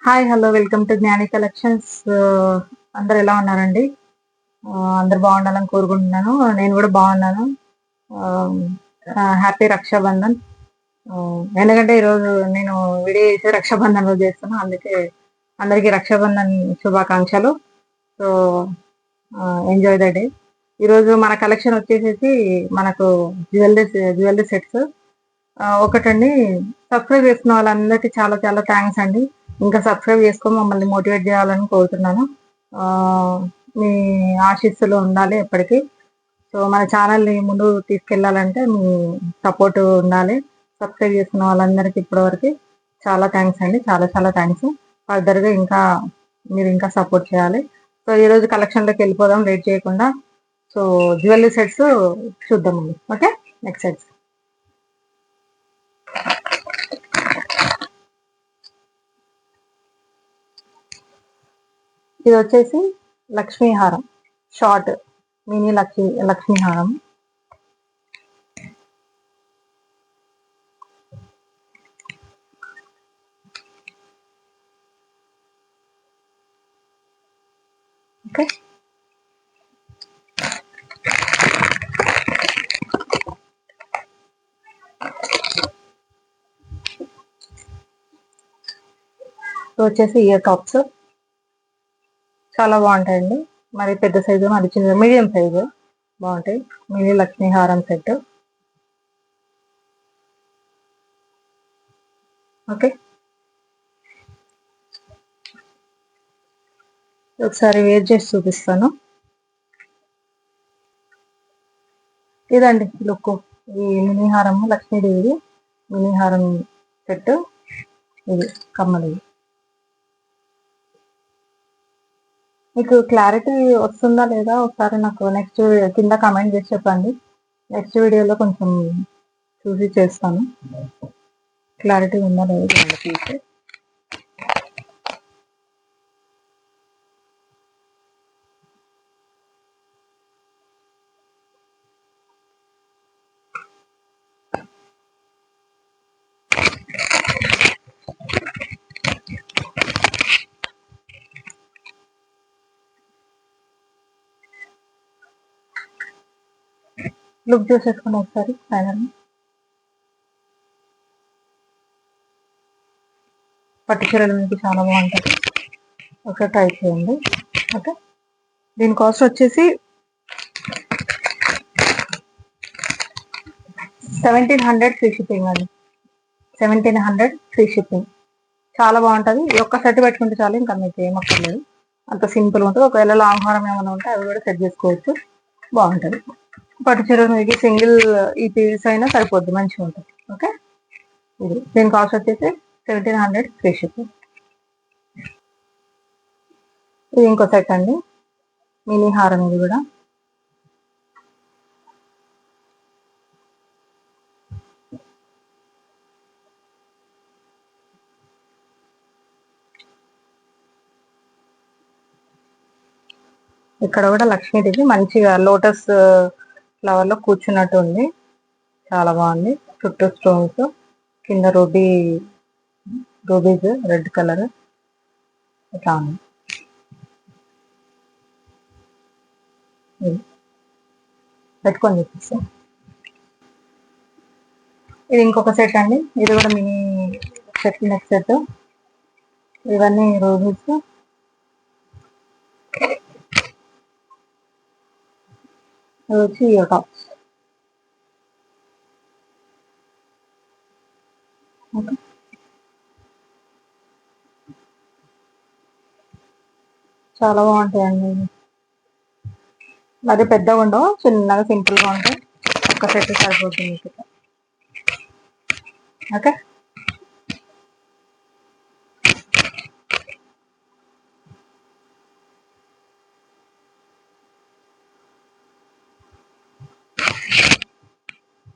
Hi hello welcome to జ్ఞాని collections. అందరు ఎలా ఉన్నారండి? అందరు బాగుండాలని కోరుకుంటున్నాను. నేను కూడా బాగున్నాను. హ్యాపీ రక్షాబంధన్. ఎందుకంటే ఈరోజు నేను వీడియో చేసి రక్షాబంధన్ రోజు చేస్తాను, అందుకే అందరికీ రక్షాబంధన్ శుభాకాంక్షలు. So enjoy the day. ఈరోజు మన కలెక్షన్ వచ్చేసేసి మనకు జ్యువెలరీ సెట్స్ ఒకటండి. సబ్స్క్రైబ్ చేసుకున్న వాళ్ళందరికీ చాలా చాలా థ్యాంక్స్ అండి. ఇంకా సబ్స్క్రైబ్ చేసుకొని మమ్మల్ని మోటివేట్ చేయాలని కోరుతున్నాను. మీ ఆశీస్సులు ఉండాలి ఎప్పటికీ. సో మన ఛానల్ని ముందు తీసుకెళ్ళాలంటే మీ సపోర్ట్ ఉండాలి. సబ్స్క్రైబ్ చేసుకున్న వాళ్ళందరికీ ఇప్పటివరకు చాలా థ్యాంక్స్ అండి, చాలా చాలా థ్యాంక్స్. ఫర్దర్గా ఇంకా మీరు ఇంకా సపోర్ట్ చేయాలి. సో ఈరోజు కలెక్షన్లోకి వెళ్ళిపోదాం లేట్ చేయకుండా. సో జ్యువెలరీ సెట్స్ చూద్దామండి. Okay, next sets. ఇది వచ్చేసి లక్ష్మీహారం, షార్ట్ మినీ లక్ష్మీహారం. ఓకే, వచ్చేసి ఇయర్ టాప్స్ చాలా బాగుంటాయండి. మరి పెద్ద సైజు, మరి చిన్న మీడియం సైజు బాగుంటాయి. మినీ లక్ష్మీహారం సెట్. ఓకే, ఒకసారి వేర్ చేసి చూపిస్తాను. ఇదండి లుక్. ఈ మినీహారం లక్ష్మీదేవి మినీహారం సెట్. ఇది కమ్మలు. మీకు క్లారిటీ వస్తుందా లేదా ఒకసారి నాకు నెక్స్ట్ కింద కామెంట్ చేసి చెప్పండి. నెక్స్ట్ వీడియోలో కొంచెం చూసి చేస్తాను. క్లారిటీ ఉందా లేదా చూసి. లుక్ చూసేసుకుని ఒకసారి ఫైనల్. పట్టు చీరలు మీకు చాలా బాగుంటుంది, ఒకసారి ట్రై చేయండి. ఓకే, దీని కాస్ట్ వచ్చేసి 1700 ఫ్రీ షిప్పింగ్ అండి. 1700 ఫ్రీ షిప్పింగ్. చాలా బాగుంటుంది. ఈ ఒక్క సెట్ పెట్టుకుంటే చాలు, ఇంకా మీకు ఏమక్కర్లేదు. అంత సింపుల్ ఉంటుంది. ఒకవేళ లాంగ్ హారం ఏమైనా ఉంటే అవి కూడా సెట్ చేసుకోవచ్చు, బాగుంటుంది. పట్టు చీర మీకు సింగిల్ ఈ పీస్ అయినా సరిపోద్ది, మంచిగా ఉంటుంది. ఓకే, ఇది దీని కాస్ట్ వచ్చేసి 1700 ఫ్రీ షిప్పింగ్. ఇది ఇంకో సెట్ అండి, మినీ హారం. ఇది కూడా ఇక్కడ కూడా లక్ష్మీదేవి మంచిగా లోటస్ ఫ్లవర్ లో కూర్చున్నట్టు ఉంది, చాలా బాగుంది. చుట్టూ స్టోన్స్, కింద రూబీస్ రెడ్ కలర్ ఇట్లా ఉంది. పెట్టుకొని చూపిస్తాం. ఇది ఇంకొక సెట్ అండి. ఇది కూడా మినీ సెట్, నెక్స్ట్ సెట్. ఇవన్నీ రోజెస్. వచ్చి ఇయర్ టాప్స్. ఓకే, చాలా బాగుంటాయండి. మరి పెద్దగా ఉండవు, చిన్నగా సింపుల్గా ఉంటాయి. ఒక సెట్ సరిపోతుంది. ఓకే,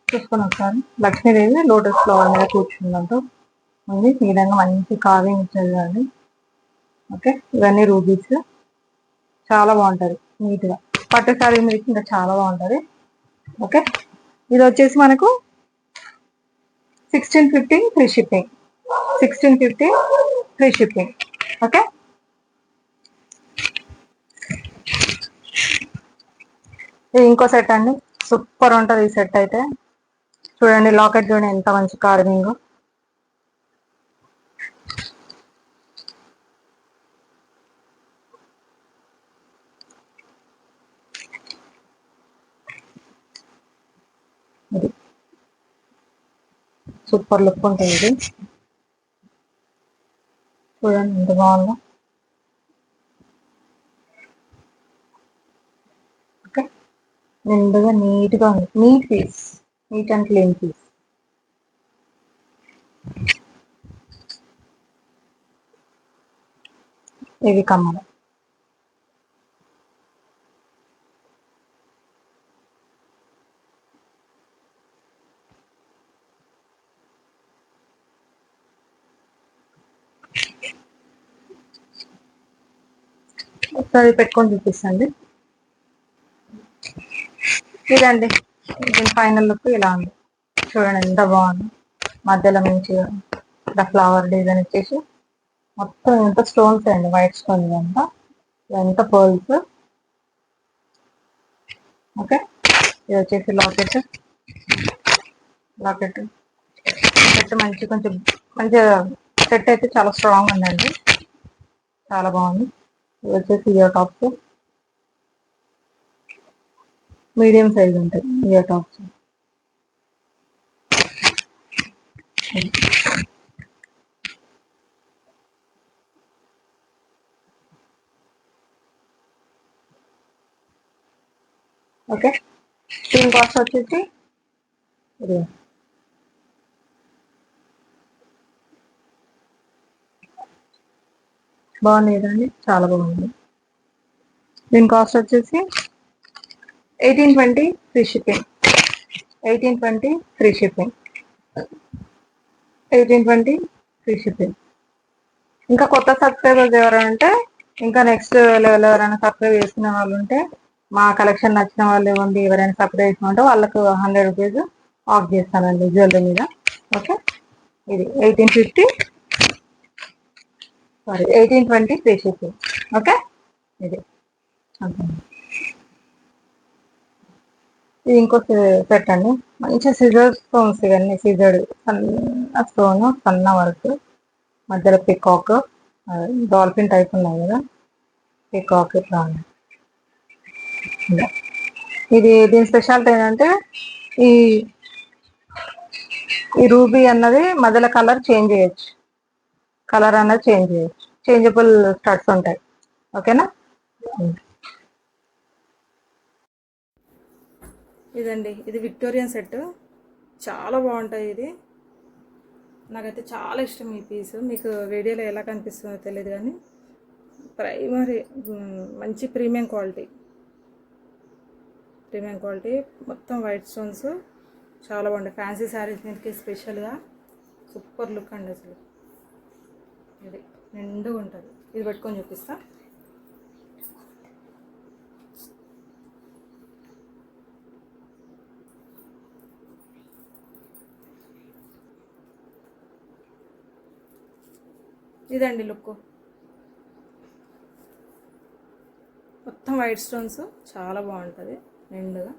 చూసుకొని ఒకసారి. లక్ష్మీదేవి లోటస్ ఫ్లవర్ మీద కూర్చుందంటూ ఉంది. ఈ విధంగా మంచి కార్వింగ్ ఇచ్చేది కానీ. ఓకే, ఇవన్నీ రూబీస్. చాలా బాగుంటుంది నీట్గా. పట్టు శారీ మీద ఇంకా చాలా బాగుంటుంది. ఓకే, ఇది వచ్చేసి మనకు 1650 free shipping. 1650 free shipping. Okay. ఇది ఇంకో సెట్ అండి, సూపర్ ఉంటుంది ఈ సెట్ అయితే. చూడండి లాకెట్ చూడండి ఎంత మంచి కార్వింగ్. ఇది సూపర్ లుక్ ఉంటుంది ఇది. చూడండి ఎంత బాగుందో. ఓకే, నిండుగా నీట్గా ఉంది, neat piece, neat and clean piece. ఇవి కమ్మలు. ఒకసారి పెట్టుకొని చూపిస్తాండి. ఇదండి దీని ఫైనల్ లుక్ ఇలా ఉంది. చూడండి ఎంత బాగుంది. మధ్యలో మంచిగా ఇలా ఫ్లవర్ డిజైన్ ఇచ్చేసి మొత్తం ఎంత స్టోన్స్ అండి, వైట్ స్టోన్ ఇదంతా, ఇదంతా పర్ల్స్. ఓకే, ఇది వచ్చేసి లాకెట్. లాకెట్ సెట్ మంచి కొంచెం మంచిగా సెట్ అయితే చాలా స్ట్రాంగ్ ఉందండి, చాలా బాగుంది. ఇది వచ్చేసి ఇయర్ టాప్స్, మీడియం సైజ్ ఉంటాయి ఇయర్ టాప్స్. ఓకే, దీని కాస్ట్ వచ్చేసి ఇది బాగుంది కదండి, చాలా బాగుంది. దీని కాస్ట్ వచ్చేసి 1820 free shipping. 1820 free shipping. 1820 free shipping. ఇంకా కొత్త సబ్స్క్రైబర్స్ ఎవరైనా ఉంటే, ఇంకా నెక్స్ట్ లెవెల్ ఎవరైనా సబ్స్క్రైబ్ చేసుకునే వాళ్ళు ఉంటే, మా కలెక్షన్ నచ్చిన వాళ్ళు ఇవ్వండి, ఎవరైనా సబ్స్క్రైబ్ చేసుకుంటే వాళ్ళకు 100 రూపీస్ ఆఫ్ చేస్తానండి జ్యువెలరీ మీద. ఓకే, ఇది 1820 ఫ్రీ షిప్పింగ్. ఓకే, ఇది ఇది ఇంకో సెట్ అండి, మంచి సిజర్ స్టోన్స్ ఇవన్నీ, సిజర్డ్ సన్న స్టోన్, సన్న వర్క్, మధ్యలో పికాక్, డాల్ఫిన్ టైప్ ఉన్నాయి కదా, పికాక్ ఇట్లా ఉంది. ఇది దీని స్పెషాలిటీ ఏంటంటే ఈ ఈ రూబీ అన్నది మధ్యలో కలర్ చేంజ్ చేయొచ్చు, కలర్ అన్నది చేంజ్ చేయొచ్చు, చేంజబుల్ స్టడ్స్ ఉంటాయి. ఓకేనా. ఇదండి, ఇది విక్టోరియన్ సెట్, చాలా బాగుంటుంది ఇది. నాకైతే చాలా ఇష్టం ఈ పీస్. మీకు వీడియోలో ఎలా కనిపిస్తుందో తెలియదు కానీ ప్రైమరీ మంచి ప్రీమియం క్వాలిటీ మొత్తం వైట్ స్టోన్స్, చాలా బాగుంటాయి. ఫ్యాన్సీ శారీస్ మీదకి స్పెషల్గా సూపర్ లుక్ అండి అసలు. ఇది నిండుగా ఉంటుంది. ఇది పెట్టుకొని చూపిస్తా. ఇదండి లుక్, మొత్తం వైట్ స్టోన్స్, చాలా బాగుంటుంది నిండుగా.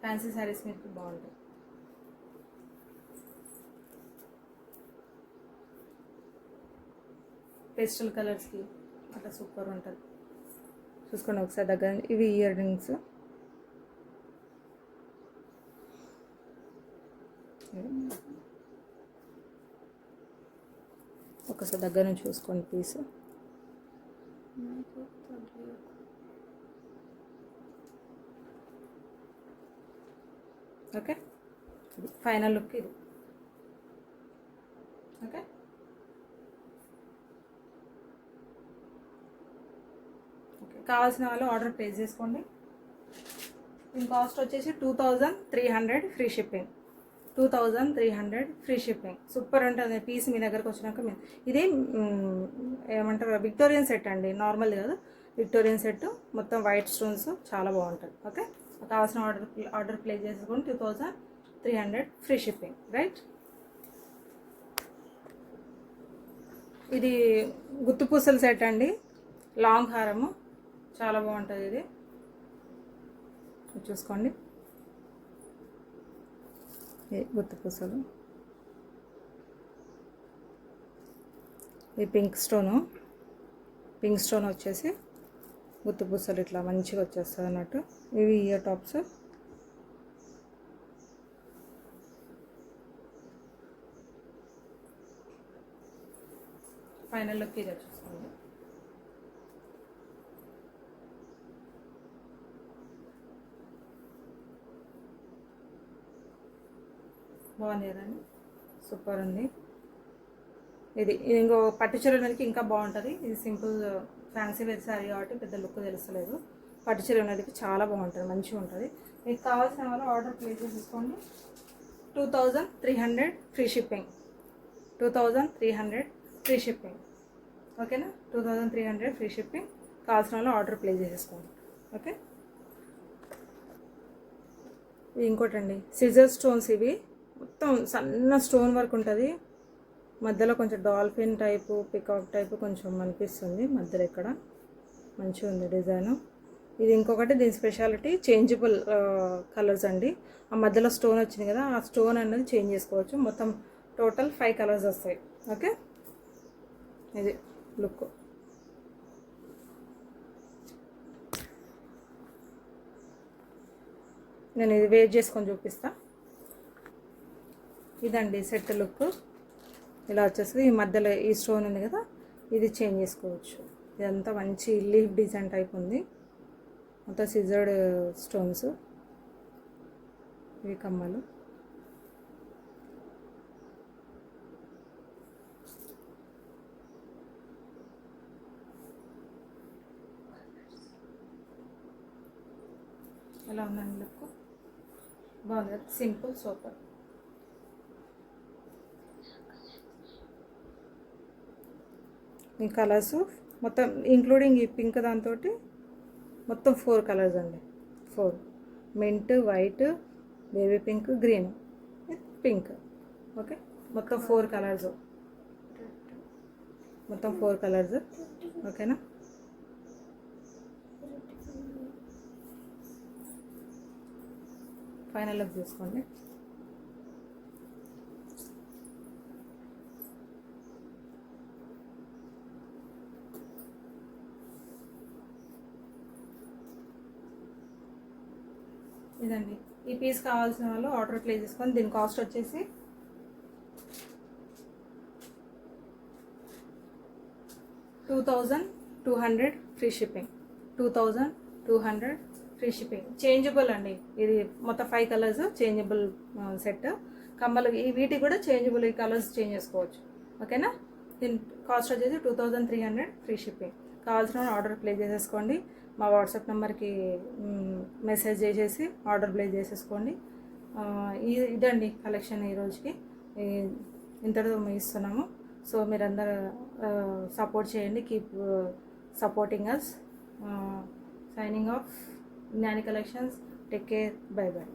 ఫ్యాన్సీ శారీస్ మీకు బాగుంటుంది. పేస్టల్ కలర్స్కి అట్లా సూపర్ ఉంటుంది. చూసుకోండి ఒకసారి దగ్గర. ఇవి ఇయర్ రింగ్స్, ఒకసారి దగ్గర నుంచి చూసుకోండి పీస్. ఓకే, ఇది ఫైనల్ లుక్ ఇది. ఓకే, కావాల్సిన వాళ్ళు ఆర్డర్ ప్లేస్ చేసుకోండి. దీని కాస్ట్ వచ్చేసి 2300 free shipping. 2300 free shipping. Super ఉంటుంది పీస్. మీ దగ్గరకు వచ్చినాక ఇది ఏమంటారు, విక్టోరియన్ సెట్ అండి, నార్మల్ కాదు, విక్టోరియన్ సెట్, మొత్తం వైట్ స్టోన్స్, చాలా బాగుంటుంది. ఓకే, కావాల్సిన ఆర్డర్ ప్లేస్ చేసుకోండి. 2300 ఫ్రీ షిప్పింగ్. రైట్, ఇది గుత్తు పూసల సెట్ అండి, లాంగ్ హారము, చాలా బాగుంటుంది ఇది. చూసుకోండి, గుత్తు పూసలు, ఈ పింక్ స్టోన్ వచ్చేసి గుత్తు పూసలు ఇట్లా మంచిగా వచ్చేస్తుంది అన్నట్టు. ఇవి ఇయర్ టాప్స్. ఫైనల్ లుక్ ఇది చూసుకోండి. బాగుంది కదండి, సూపర్ ఉంది. ఇది ఇంకో పట్టు చీరల మీదకి ఇంకా బాగుంటుంది. ఇది సింపుల్ ఫ్యాన్సీ వేర్ శారీ కాబట్టి పెద్ద లుక్ తెలుస్తలేదు. పట్టు చీర మీదకి చాలా బాగుంటుంది, మంచిగా ఉంటుంది. మీకు కావాల్సిన వాళ్ళు ఆర్డర్ ప్లేస్ చేసుకోండి. 2300 ఫ్రీ షిప్పింగ్. 2300 ఫ్రీ షిప్పింగ్, ఓకేనా? 2300 ఫ్రీ షిప్పింగ్. కావాల్సిన వాళ్ళు ఆర్డర్ ప్లేస్ చేసేసుకోండి, ఓకే? ఇది ఇంకోటండి, సిజర్ స్టోన్స్. ఇవి మొత్తం సన్న స్టోన్ వర్క్ ఉంటుంది. మధ్యలో కొంచెం డాల్ఫిన్ టైపు, పికాక్ టైపు కొంచెం అనిపిస్తుంది మధ్యలో. ఇక్కడ మంచిగా ఉంది డిజైను. ఇది ఇంకొకటి, దీని స్పెషాలిటీ చేంజబుల్ కలర్స్ అండి. ఆ మధ్యలో స్టోన్ వచ్చింది కదా, ఆ స్టోన్ అనేది చేంజ్ చేసుకోవచ్చు. మొత్తం టోటల్ 5 కలర్స్ వస్తాయి, ఓకే? ఇది లుక్. నేను ఇది వేర్ చేసుకొని చూపిస్తా. ఇదండి సెట్ లుక్. ఇలా వచ్చేస్తుంది. ఈ మధ్యలో ఈ స్టోన్ ఉంది కదా, ఇది చేంజ్ చేసుకోవచ్చు. ఇదంతా మంచి లీఫ్ డిజైన్ టైప్ ఉంది. మొత్తం సిజర్డ్ స్టోన్స్. ఇవి కమ్మలు. ఎలా ఉందండి లుక్? బాగుంది, సింపుల్ సూపర్. ఈ కలర్స్ మొత్తం ఇంక్లూడింగ్ ఈ పింక్ దాంతో మొత్తం 4 కలర్స్ అండి. 4 mint, white, baby pink, green, pink, okay? మొత్తం 4 కలర్స్, మొత్తం 4 కలర్స్, ఓకేనా? ఫైనల్ లుక్ చూసుకోండి. ఇదండి, ఈ పీస్ కావాల్సిన వాళ్ళు ఆర్డర్ ప్లేస్ చేసుకొని, దీని కాస్ట్ వచ్చేసి 2200 free shipping. 2200 free shipping. Changeable అండి. ఇది మొత్తం 5 కలర్స్ చేంజబుల్ సెట్. కమ్మలు వీటికి కూడా చేంజబుల్, ఈ కలర్స్ చేంజ్ చేసుకోవచ్చు, ఓకేనా? దీని కాస్ట్ వచ్చేసి 2300 ఫ్రీ షిప్పింగ్. కావాల్సిన ఆర్డర్ ప్లేస్ చేసేసుకోండి. మా వాట్సాప్ నెంబర్కి మెసేజ్ చేసేసి ఆర్డర్ ప్లేస్ చేసేసుకోండి. ఇదండి కలెక్షన్ ఈ రోజుకి. ఇంతటితో ముగిస్తున్నాము. సో మీరందరూ సపోర్ట్ చేయండి. Keep supporting us. Signing off Gnani collections. Take care, bye by.